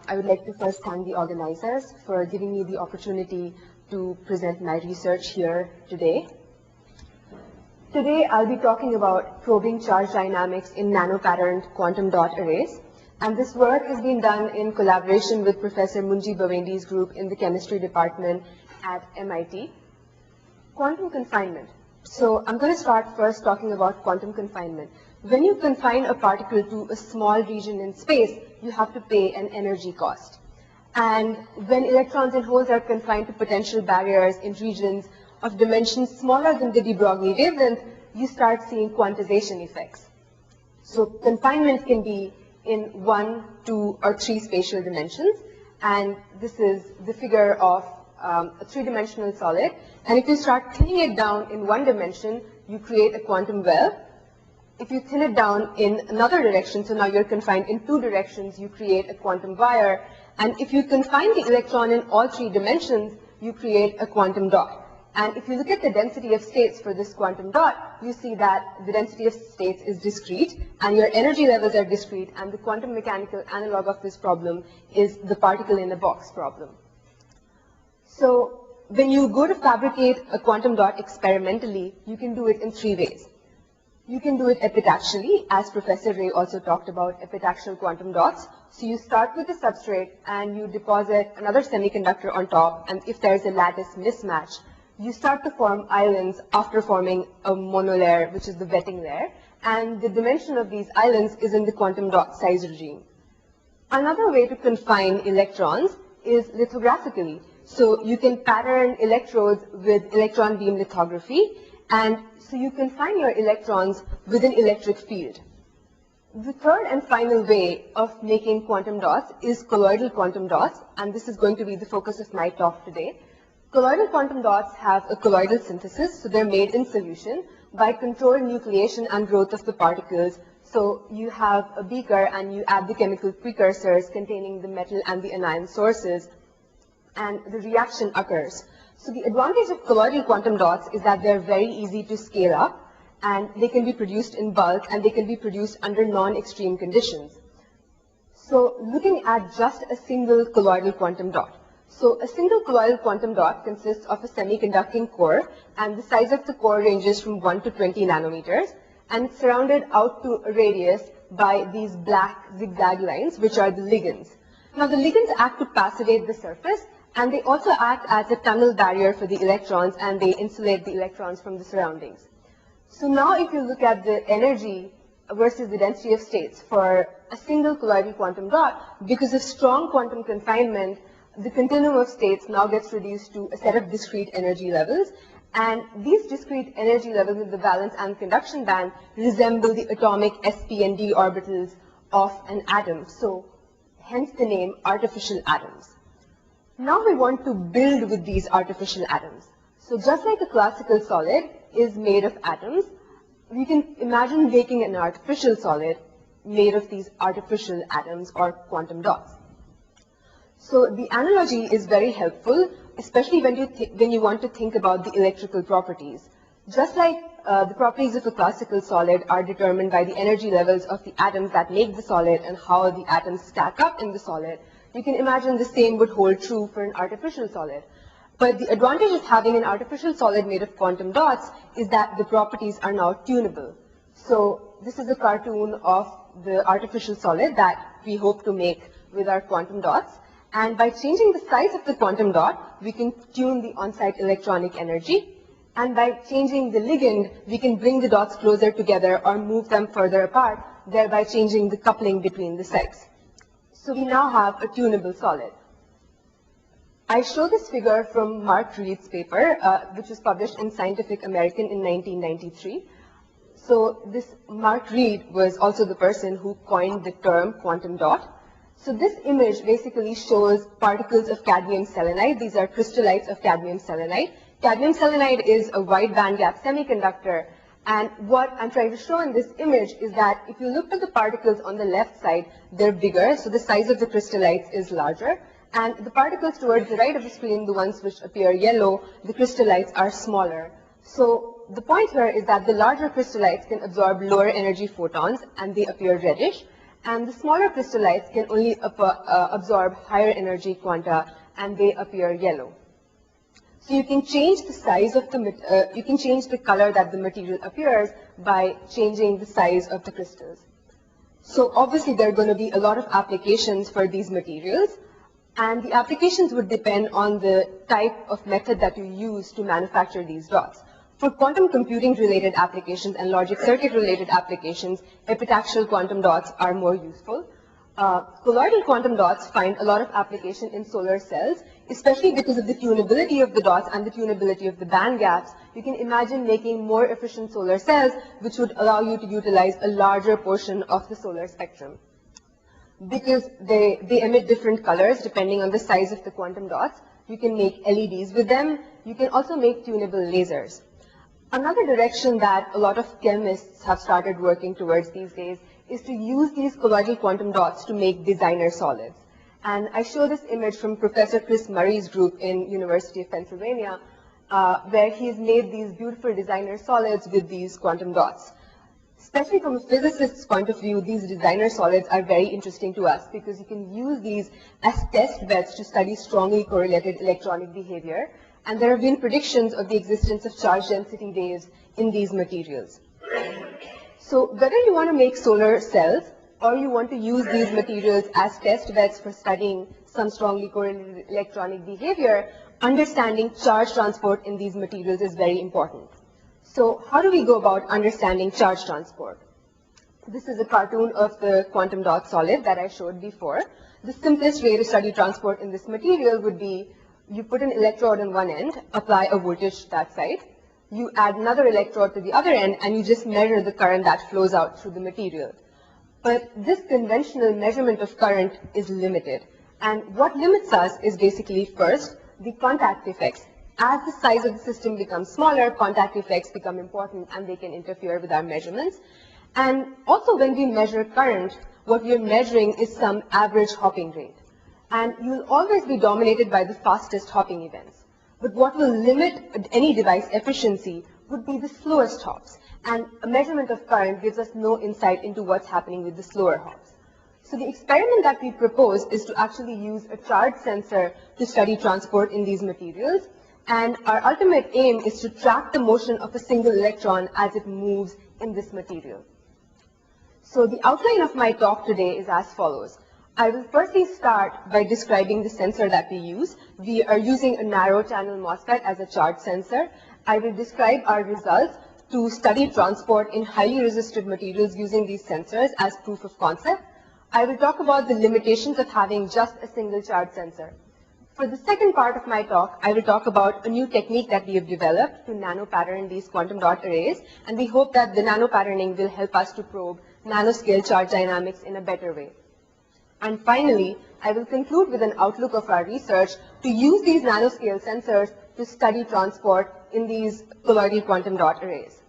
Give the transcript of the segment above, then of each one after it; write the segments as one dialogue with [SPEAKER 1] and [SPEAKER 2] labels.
[SPEAKER 1] I would like to first thank the organizers for giving me the opportunity to present my research here today. Today, I'll be talking about probing charge dynamics in nanopatterned quantum dot arrays. And this work has been done in collaboration with Professor Munji Bawendi's group in the chemistry department at MIT. Quantum confinement. So I'm going to start first talking about quantum confinement. When you confine a particle to a small region in space, you have to pay an energy cost. And when electrons and holes are confined to potential barriers in regions of dimensions smaller than the de Broglie wavelength, you start seeing quantization effects. So confinement can be in 1, 2, or 3 spatial dimensions. And this is the figure of a 3-dimensional solid. And if you start thinning it down in 1 dimension, you create a quantum well. If you thin it down in another direction, so now you're confined in 2 directions, you create a quantum wire. And if you confine the electron in all 3 dimensions, you create a quantum dot. And if you look at the density of states for this quantum dot, you see that the density of states is discrete, and your energy levels are discrete, and the quantum mechanical analog of this problem is the particle in a box problem. So when you go to fabricate a quantum dot experimentally, you can do it in 3 ways. You can do it epitaxially, as Professor Ray also talked about epitaxial quantum dots. So you start with the substrate and you deposit another semiconductor on top, and if there's a lattice mismatch, you start to form islands after forming a monolayer, which is the wetting layer, and the dimension of these islands is in the quantum dot size regime. Another way to confine electrons is lithographically. So you can pattern electrodes with electron beam lithography, and so you confine your electrons with an electric field. The third and final way of making quantum dots is colloidal quantum dots, and this is going to be the focus of my talk today. Colloidal quantum dots have a colloidal synthesis, so they're made in solution by controlled nucleation and growth of the particles. So you have a beaker and you add the chemical precursors containing the metal and the anion sources, and the reaction occurs. So the advantage of colloidal quantum dots is that they're very easy to scale up, and they can be produced in bulk, and they can be produced under non-extreme conditions. So looking at just a single colloidal quantum dot. So a single colloidal quantum dot consists of a semiconducting core, and the size of the core ranges from 1 to 20 nanometers, and it's surrounded out to a radius by these black zigzag lines, which are the ligands. Now the ligands act to passivate the surface, and they also act as a tunnel barrier for the electrons, and they insulate the electrons from the surroundings. So now if you look at the energy versus the density of states for a single colloidal quantum dot, because of strong quantum confinement, the continuum of states now gets reduced to a set of discrete energy levels, and these discrete energy levels in the valence and conduction band resemble the atomic sp and d orbitals of an atom. So hence the name artificial atoms. Now we want to build with these artificial atoms. So just like a classical solid is made of atoms, we can imagine making an artificial solid made of these artificial atoms or quantum dots. So the analogy is very helpful, especially when you want to think about the electrical properties. Just like the properties of a classical solid are determined by the energy levels of the atoms that make the solid and how the atoms stack up in the solid, you can imagine the same would hold true for an artificial solid. But the advantage of having an artificial solid made of quantum dots is that the properties are now tunable. So this is a cartoon of the artificial solid that we hope to make with our quantum dots. And by changing the size of the quantum dot, we can tune the on-site electronic energy. And by changing the ligand, we can bring the dots closer together or move them further apart, thereby changing the coupling between the sites. So we now have a tunable solid. I show this figure from Mark Reed's paper, which was published in Scientific American in 1993. So this Mark Reed was also the person who coined the term quantum dot. So this image basically shows particles of cadmium selenide. These are crystallites of cadmium selenide. Cadmium selenide is a wide bandgap semiconductor. And what I'm trying to show in this image is that if you look at the particles on the left side, they're bigger. So the size of the crystallites is larger. And the particles towards the right of the screen, the ones which appear yellow, the crystallites are smaller. So the point here is that the larger crystallites can absorb lower energy photons, and they appear reddish. And the smaller crystallites can only absorb higher energy quanta, and they appear yellow. So you can change the size of you can change the color that the material appears by changing the size of the crystals. So obviously there are going to be a lot of applications for these materials, and the applications would depend on the type of method that you use to manufacture these dots. For quantum computing related applications and logic circuit related applications, epitaxial quantum dots are more useful. Colloidal quantum dots find a lot of application in solar cells, especially because of the tunability of the dots and the tunability of the band gaps. You can imagine making more efficient solar cells, which would allow you to utilize a larger portion of the solar spectrum. Because they emit different colors depending on the size of the quantum dots, you can make LEDs with them. You can also make tunable lasers. Another direction that a lot of chemists have started working towards these days is to use these colloidal quantum dots to make designer solids. And I show this image from Professor Chris Murray's group in University of Pennsylvania, where he's made these beautiful designer solids with these quantum dots. Especially from a physicist's point of view, these designer solids are very interesting to us because you can use these as test beds to study strongly correlated electronic behavior. And there have been predictions of the existence of charge density waves in these materials. So whether you want to make solar cells or you want to use these materials as test beds for studying some strongly correlated electronic behavior, understanding charge transport in these materials is very important. So how do we go about understanding charge transport? This is a cartoon of the quantum dot solid that I showed before. The simplest way to study transport in this material would be you put an electrode on one end, apply a voltage to that side. You add another electrode to the other end, and you just measure the current that flows out through the material. But this conventional measurement of current is limited. And what limits us is basically, first, the contact effects. As the size of the system becomes smaller, contact effects become important, and they can interfere with our measurements. And also when we measure current, what we're measuring is some average hopping rate. And you'll always be dominated by the fastest hopping events. But what will limit any device efficiency would be the slowest hops. And a measurement of current gives us no insight into what's happening with the slower hops. So the experiment that we propose is to actually use a charge sensor to study transport in these materials. And our ultimate aim is to track the motion of a single electron as it moves in this material. So the outline of my talk today is as follows. I will firstly start by describing the sensor that we use. We are using a narrow channel MOSFET as a charge sensor. I will describe our results to study transport in highly resistive materials using these sensors as proof of concept. I will talk about the limitations of having just a single charge sensor. For the second part of my talk, I will talk about a new technique that we have developed to nanopattern these quantum dot arrays, and we hope that the nanopatterning will help us to probe nanoscale charge dynamics in a better way. And finally, I will conclude with an outlook of our research to use these nanoscale sensors to study transport in these colloidal quantum dot arrays.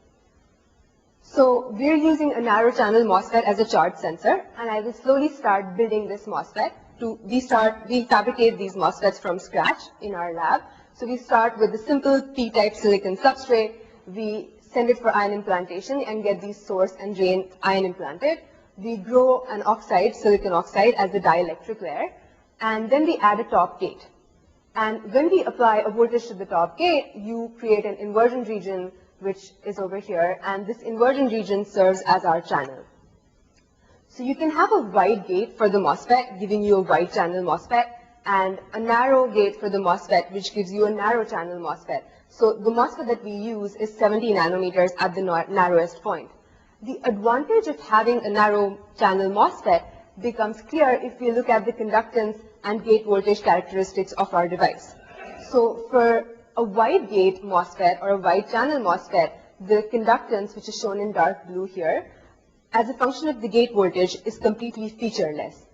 [SPEAKER 1] So we're using a narrow channel MOSFET as a charge sensor, and I will slowly start building this MOSFET. We fabricate these MOSFETs from scratch in our lab. So we start with the simple P-type silicon substrate. We send it for ion implantation and get these source and drain ion implanted. We grow an oxide, silicon oxide, as a dielectric layer, and then we add a top gate. And when we apply a voltage to the top gate, you create an inversion region, which is over here, and this inversion region serves as our channel. So you can have a wide gate for the MOSFET, giving you a wide channel MOSFET, and a narrow gate for the MOSFET, which gives you a narrow channel MOSFET. So the MOSFET that we use is 70 nanometers at the narrowest point. The advantage of having a narrow channel MOSFET becomes clear if we look at the conductance and gate voltage characteristics of our device. So for a wide gate MOSFET or a wide channel MOSFET, the conductance, which is shown in dark blue here, as a function of the gate voltage, is completely featureless.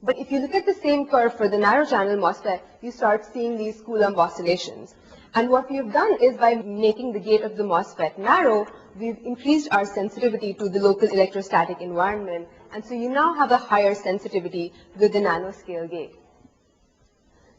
[SPEAKER 1] But if you look at the same curve for the narrow channel MOSFET, you start seeing these Coulomb oscillations. And what we have done is by making the gate of the MOSFET narrow, we've increased our sensitivity to the local electrostatic environment. And so you now have a higher sensitivity with the nanoscale gate.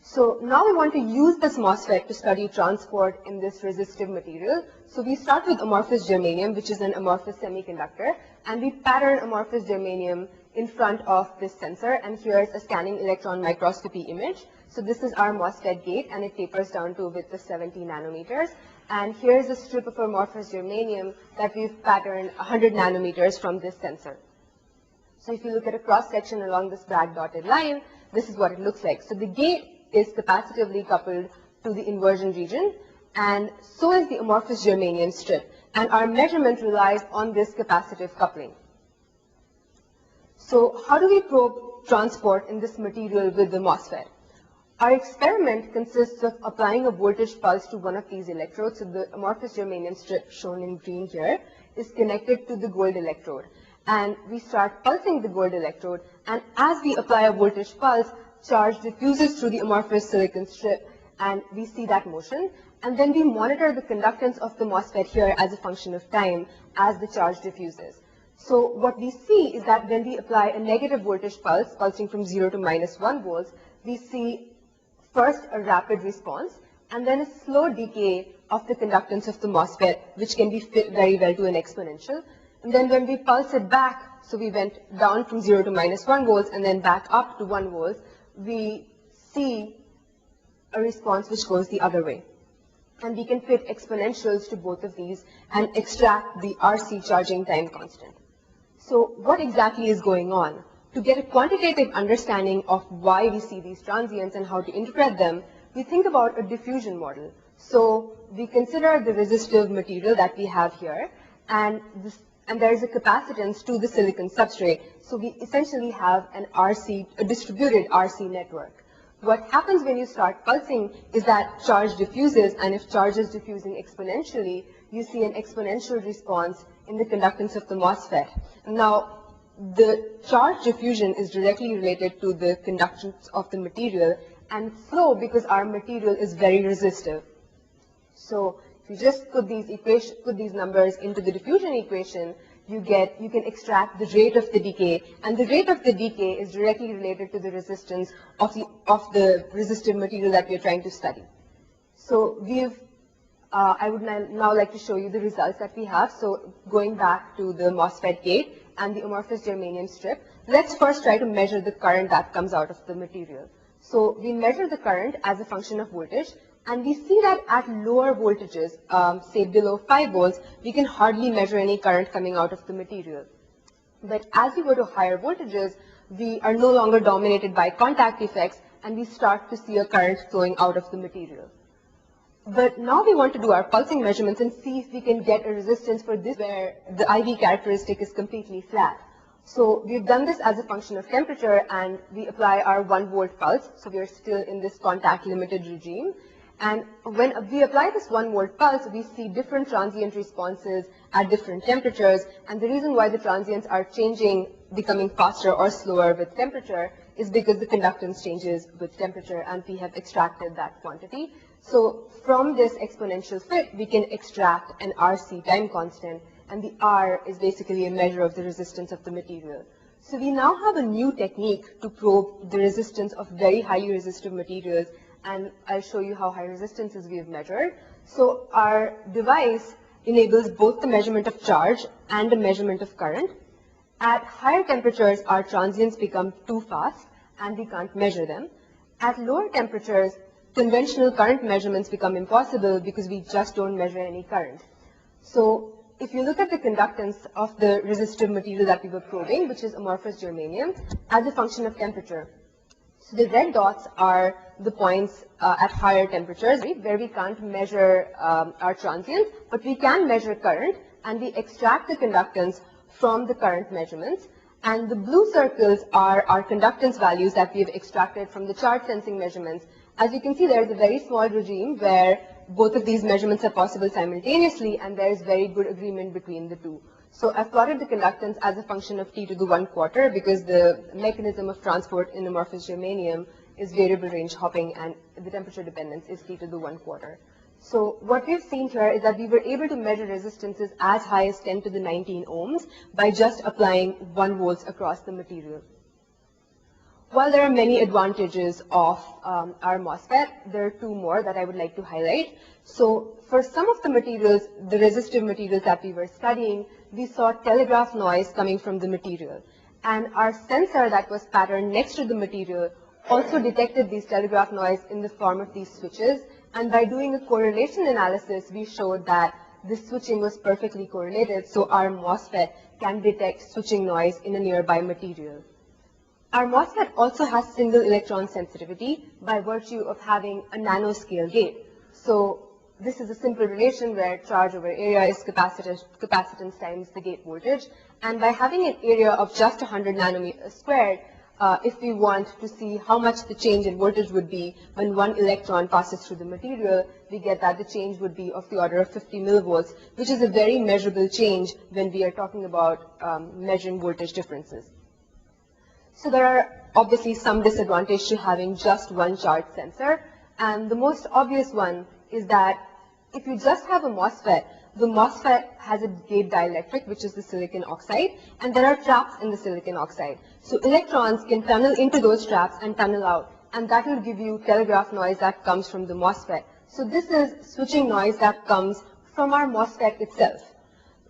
[SPEAKER 1] So now we want to use this MOSFET to study transport in this resistive material. So we start with amorphous germanium, which is an amorphous semiconductor, and we pattern amorphous germanium in front of this sensor, and here's a scanning electron microscopy image. So this is our MOSFET gate, and it tapers down to a width of 70 nanometers. And here's a strip of amorphous germanium that we've patterned 100 nanometers from this sensor. So if you look at a cross-section along this black dotted line, this is what it looks like. So the gate is capacitively coupled to the inversion region, and so is the amorphous germanium strip. And our measurement relies on this capacitive coupling. So how do we probe transport in this material with the MOSFET? Our experiment consists of applying a voltage pulse to one of these electrodes. So the amorphous germanium strip, shown in green here, is connected to the gold electrode. And we start pulsing the gold electrode, and as we apply a voltage pulse, charge diffuses through the amorphous silicon strip, and we see that motion. And then we monitor the conductance of the MOSFET here as a function of time as the charge diffuses. So what we see is that when we apply a negative voltage pulse, pulsing from 0 to -1 volts, we see first a rapid response, and then a slow decay of the conductance of the MOSFET, which can be fit very well to an exponential. And then when we pulse it back, so we went down from 0 to -1 volts and then back up to 1 volts, we see a response which goes the other way. And we can fit exponentials to both of these and extract the RC charging time constant. So what exactly is going on? To get a quantitative understanding of why we see these transients and how to interpret them, we think about a diffusion model. So we consider the resistive material that we have here, and there is a capacitance to the silicon substrate. So we essentially have a distributed RC network. What happens when you start pulsing is that charge diffuses, and if charge is diffusing exponentially, you see an exponential response in the conductance of the MOSFET. Now, the charge diffusion is directly related to the conductance of the material, and so because our material is very resistive. So if you just put these numbers into the diffusion equation, you can extract the rate of the decay, and the rate of the decay is directly related to the resistance of the resistive material that we are trying to study. So I would now like to show you the results that we have. So going back to the MOSFET gate and the amorphous germanium strip, let's first try to measure the current that comes out of the material. So we measure the current as a function of voltage, and we see that at lower voltages, say below 5 volts, we can hardly measure any current coming out of the material. But as we go to higher voltages, we are no longer dominated by contact effects, and we start to see a current flowing out of the material. But now we want to do our pulsing measurements and see if we can get a resistance for this where the IV characteristic is completely flat. So we've done this as a function of temperature, and we apply our 1 volt pulse. So we're still in this contact limited regime. And when we apply this 1 volt pulse, we see different transient responses at different temperatures. And the reason why the transients are changing, becoming faster or slower with temperature, is because the conductance changes with temperature, and we have extracted that quantity. So from this exponential fit, we can extract an RC time constant, and the R is basically a measure of the resistance of the material. So we now have a new technique to probe the resistance of very highly resistive materials, and I'll show you how high resistances we have measured. So our device enables both the measurement of charge and the measurement of current. At higher temperatures, our transients become too fast, and we can't measure them. At lower temperatures, conventional current measurements become impossible because we just don't measure any current. So if you look at the conductance of the resistive material that we were probing, which is amorphous germanium, as a function of temperature. So the red dots are the points at higher temperatures where we can't measure our transients, but we can measure current, and we extract the conductance from the current measurements. And the blue circles are our conductance values that we have extracted from the charge sensing measurements. As you can see, there is a very small regime where both of these measurements are possible simultaneously, and there is very good agreement between the two. So I've plotted the conductance as a function of T to the 1/4 because the mechanism of transport in amorphous germanium is variable range hopping, and the temperature dependence is T to the 1/4. So what we've seen here is that we were able to measure resistances as high as 10 to the 19 ohms by just applying 1 volts across the material. While there are many advantages of our MOSFET, there are two more that I would like to highlight. So for some of the materials, the resistive materials that we were studying, we saw telegraph noise coming from the material. And our sensor that was patterned next to the material also detected these telegraph noise in the form of these switches. And by doing a correlation analysis, we showed that this switching was perfectly correlated, so our MOSFET can detect switching noise in a nearby material. Our MOSFET also has single electron sensitivity by virtue of having a nanoscale gate. So this is a simple relation where charge over area is capacitance times the gate voltage. And by having an area of just 100 nanometers squared, if we want to see how much the change in voltage would be when one electron passes through the material, we get that the change would be of the order of 50 millivolts, which is a very measurable change when we are talking about measuring voltage differences. So there are obviously some disadvantages to having just one charge sensor, and the most obvious one is that if you just have a MOSFET, the MOSFET has a gate dielectric, which is the silicon oxide, and there are traps in the silicon oxide. So electrons can tunnel into those traps and tunnel out, and that will give you telegraph noise that comes from the MOSFET. So this is switching noise that comes from our MOSFET itself,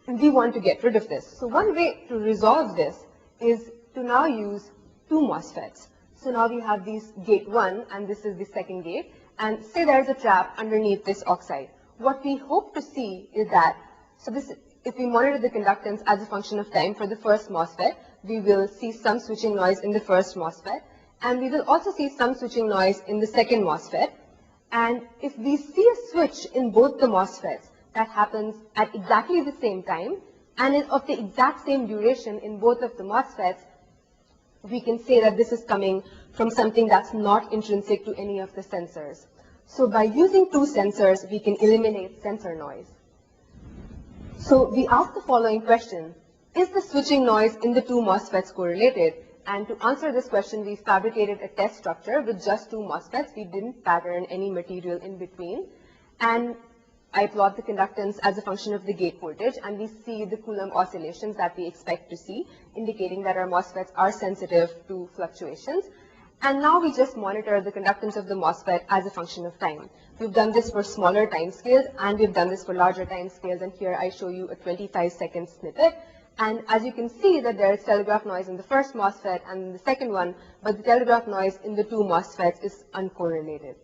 [SPEAKER 1] and we want to get rid of this. So one way to resolve this is to now use two MOSFETs. So now we have these gate 1, and this is the second gate, and say there's a trap underneath this oxide. What we hope to see is that, so this, if we monitor the conductance as a function of time for the first MOSFET, we will see some switching noise in the first MOSFET, and we will also see some switching noise in the second MOSFET. And if we see a switch in both the MOSFETs that happens at exactly the same time, and is of the exact same duration in both of the MOSFETs, we can say that this is coming from something that's not intrinsic to any of the sensors. So by using two sensors, we can eliminate sensor noise. So we ask the following question: is the switching noise in the two MOSFETs correlated? And to answer this question, we fabricated a test structure with just two MOSFETs. We didn't pattern any material in between. And I plot the conductance as a function of the gate voltage, and we see the Coulomb oscillations that we expect to see, indicating that our MOSFETs are sensitive to fluctuations. And now we just monitor the conductance of the MOSFET as a function of time. We've done this for smaller time scales, and we've done this for larger time scales, and here I show you a 25-second snippet. And as you can see that there is telegraph noise in the first MOSFET and in the second one, but the telegraph noise in the two MOSFETs is uncorrelated.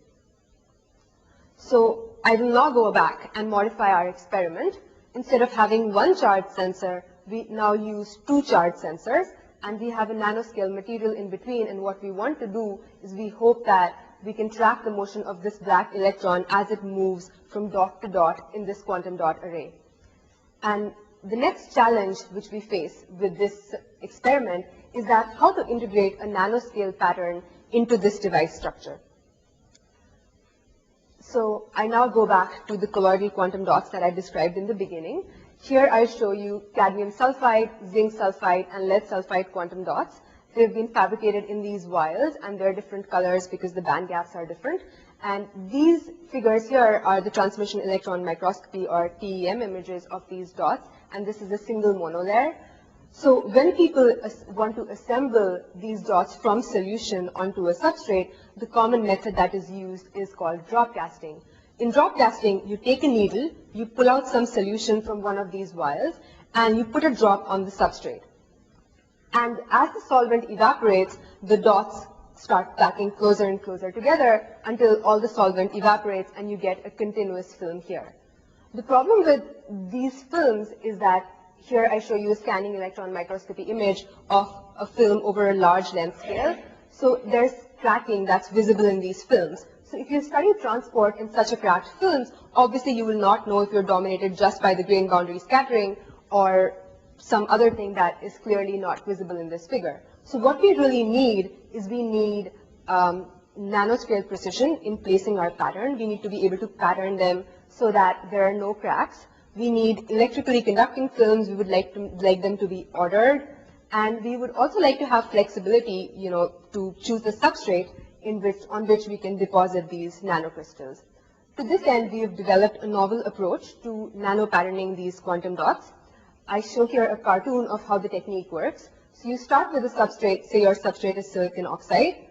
[SPEAKER 1] So I will now go back and modify our experiment. Instead of having one charge sensor, we now use two charge sensors, and we have a nanoscale material in between, and what we want to do is we hope that we can track the motion of this black electron as it moves from dot to dot in this quantum dot array. And the next challenge which we face with this experiment is that how to integrate a nanoscale pattern into this device structure. So I now go back to the colloidal quantum dots that I described in the beginning. Here I show you cadmium sulfide, zinc sulfide, and lead sulfide quantum dots. They've been fabricated in these vials, and they're different colors because the band gaps are different. And these figures here are the transmission electron microscopy, or TEM, images of these dots, and this is a single monolayer. So when people want to assemble these dots from solution onto a substrate, the common method that is used is called drop casting. In drop casting, you take a needle, you pull out some solution from one of these vials, and you put a drop on the substrate. And as the solvent evaporates, the dots start packing closer and closer together until all the solvent evaporates and you get a continuous film here. The problem with these films is that here I show you a scanning electron microscopy image of a film over a large length scale. So there's cracking that's visible in these films. So if you're studying transport in such a cracked films, obviously you will not know if you're dominated just by the grain boundary scattering or some other thing that is clearly not visible in this figure. So what we really need is we need nanoscale precision in placing our pattern. We need to be able to pattern them so that there are no cracks. We need electrically conducting films. We would like them to be ordered. And we would also like to have flexibility, to choose a substrate on which we can deposit these nanocrystals. To this end, we have developed a novel approach to nano-patterning these quantum dots. I show here a cartoon of how the technique works. So you start with a substrate, say your substrate is silicon oxide,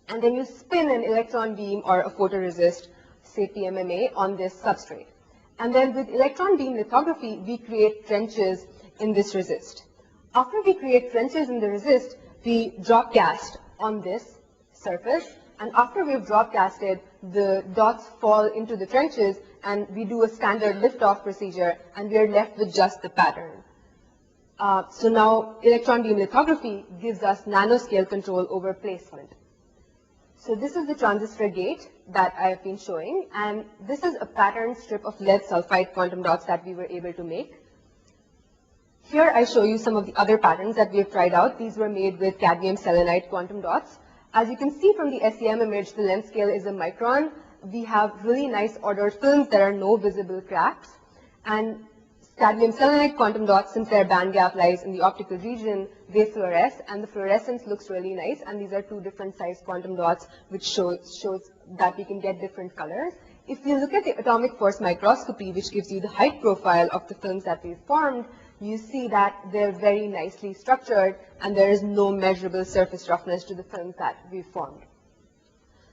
[SPEAKER 1] and then you spin an electron beam or a photoresist, say PMMA, on this substrate. And then with electron beam lithography, we create trenches in this resist. After we create trenches in the resist, we drop cast on this surface, and after we've drop casted, the dots fall into the trenches, and we do a standard lift-off procedure, and we are left with just the pattern. So now electron beam lithography gives us nanoscale control over placement. So this is the transistor gate that I have been showing, and this is a patterned strip of lead sulfide quantum dots that we were able to make. Here I show you some of the other patterns that we have tried out. These were made with cadmium selenide quantum dots. As you can see from the SEM image, the length scale is a micron. We have really nice ordered films. There are no visible cracks. And cadmium selenide quantum dots, since their band gap lies in the optical region, they fluoresce, and the fluorescence looks really nice. And these are two different size quantum dots, which shows that we can get different colors. If you look at the atomic force microscopy, which gives you the height profile of the films that we've formed, you see that they're very nicely structured, and there is no measurable surface roughness to the films that we've formed.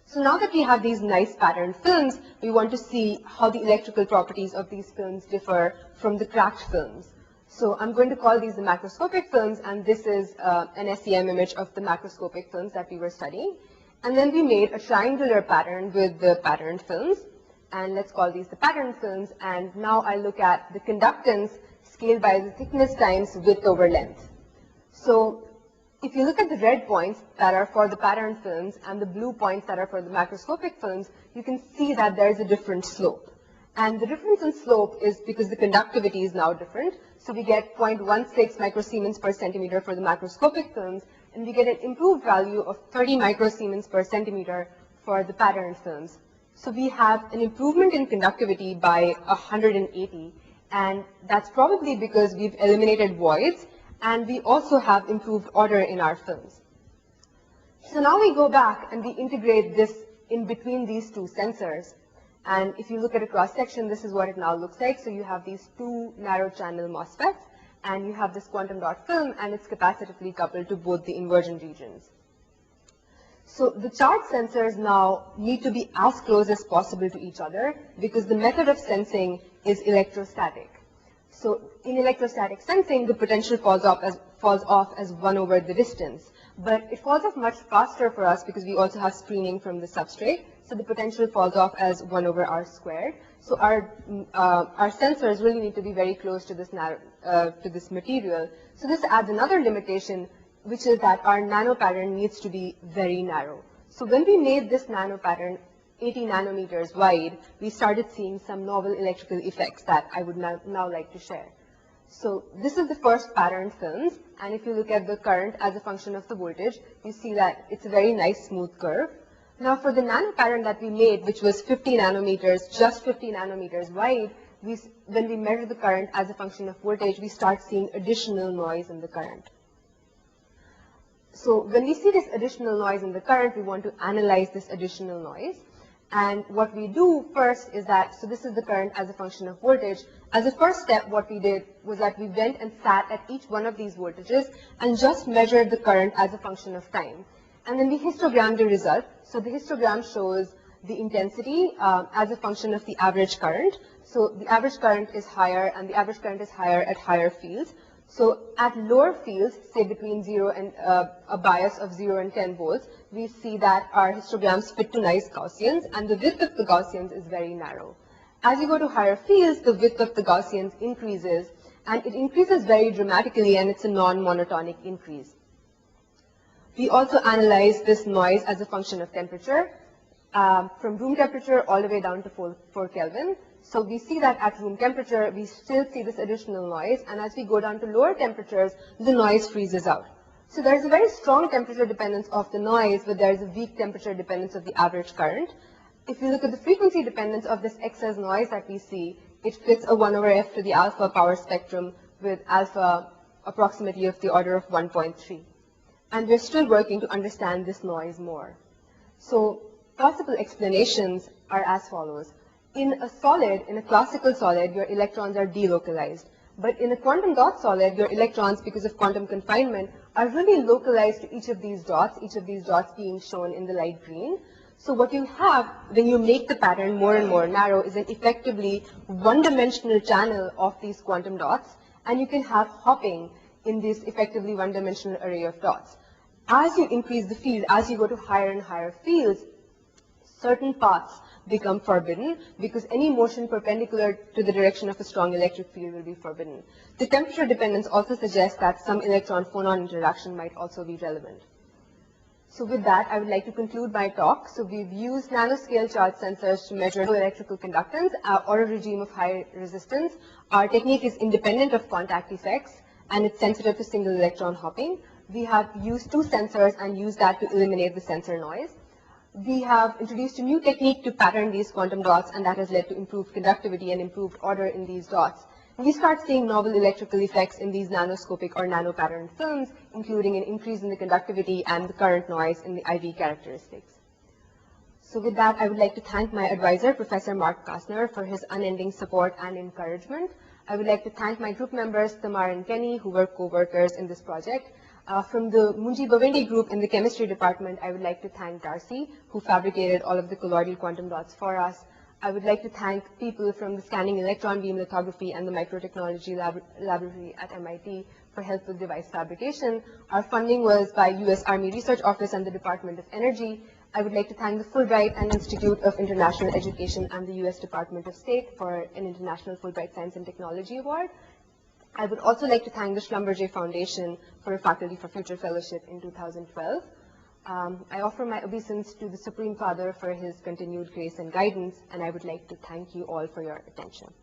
[SPEAKER 1] So now that we have these nice patterned films, we want to see how the electrical properties of these films differ from the cracked films. So I'm going to call these the macroscopic films, and this is an SEM image of the macroscopic films that we were studying. And then we made a triangular pattern with the patterned films, and let's call these the patterned films. And now I look at the conductance scaled by the thickness times width over length. So if you look at the red points that are for the patterned films and the blue points that are for the macroscopic films, you can see that there is a different slope. And the difference in slope is because the conductivity is now different. So we get 0.16 microsiemens per centimeter for the macroscopic films, and we get an improved value of 30 microsiemens per centimeter for the patterned films. So we have an improvement in conductivity by 180. And that's probably because we've eliminated voids, and we also have improved order in our films. So now we go back and we integrate this in between these two sensors. And if you look at a cross-section, this is what it now looks like. So you have these two narrow channel MOSFETs, and you have this quantum dot film, and it's capacitively coupled to both the inversion regions. So the charge sensors now need to be as close as possible to each other, because the method of sensing is electrostatic. So in electrostatic sensing, the potential falls off as 1 over the distance. But it falls off much faster for us because we also have screening from the substrate. So the potential falls off as 1 over r squared. So our sensors really need to be very close to this material. So this adds another limitation, which is that our nano pattern needs to be very narrow. So when we made this nano pattern 80 nanometers wide, we started seeing some novel electrical effects that I would now like to share. So this is the first patterned films, and if you look at the current as a function of the voltage, you see that it's a very nice smooth curve. Now for the nano pattern that we made, which was 50 nanometers, just 50 nanometers wide, when we measure the current as a function of voltage, we start seeing additional noise in the current. So when we see this additional noise in the current, we want to analyze this additional noise. And what we do first is that, so this is the current as a function of voltage. As a first step, what we did was that we went and sat at each one of these voltages and just measured the current as a function of time. And then we histogrammed the result. So the histogram shows the intensity as a function of the average current. So the average current is higher, and the average current is higher at higher fields. So at lower fields, say between 0 and a bias of 0 and 10 volts, we see that our histograms fit to nice Gaussians, and the width of the Gaussians is very narrow. As you go to higher fields, the width of the Gaussians increases, and it increases very dramatically, and it's a non-monotonic increase. We also analyze this noise as a function of temperature, from room temperature all the way down to 4 Kelvin. So we see that at room temperature, we still see this additional noise, and as we go down to lower temperatures, the noise freezes out. So there's a very strong temperature dependence of the noise, but there's a weak temperature dependence of the average current. If you look at the frequency dependence of this excess noise that we see, it fits a 1 over f to the alpha power spectrum with alpha approximately of the order of 1.3. And we're still working to understand this noise more. So possible explanations are as follows. In a solid, in a classical solid, your electrons are delocalized. But in a quantum dot solid, your electrons, because of quantum confinement, are really localized to each of these dots being shown in the light green. So what you have when you make the pattern more and more narrow is an effectively one-dimensional channel of these quantum dots, and you can have hopping in this effectively one-dimensional array of dots. As you increase the field, as you go to higher and higher fields, certain paths become forbidden because any motion perpendicular to the direction of a strong electric field will be forbidden. The temperature dependence also suggests that some electron-phonon interaction might also be relevant. So with that, I would like to conclude my talk. So we've used nanoscale charge sensors to measure low electrical conductance or a regime of high resistance. Our technique is independent of contact effects, and it's sensitive to single electron hopping. We have used two sensors and used that to eliminate the sensor noise. We have introduced a new technique to pattern these quantum dots, and that has led to improved conductivity and improved order in these dots. And we start seeing novel electrical effects in these nanoscopic or nanopatterned films, including an increase in the conductivity and the current noise in the IV characteristics. So with that, I would like to thank my advisor, Professor Mark Kastner, for his unending support and encouragement. I would like to thank my group members, Tamar and Kenny, who were co-workers in this project. From the Munji Bawendi group in the chemistry department, I would like to thank Darcy, who fabricated all of the colloidal quantum dots for us. I would like to thank people from the scanning electron beam lithography and the microtechnology laboratory at MIT for help with device fabrication. Our funding was by US Army Research Office and the Department of Energy. I would like to thank the Fulbright and Institute of International Education and the US Department of State for an International Fulbright Science and Technology Award. I would also like to thank the Schlumberger Foundation for a Faculty for Future Fellowship in 2012. I offer my obeisance to the Supreme Father for his continued grace and guidance, and I would like to thank you all for your attention.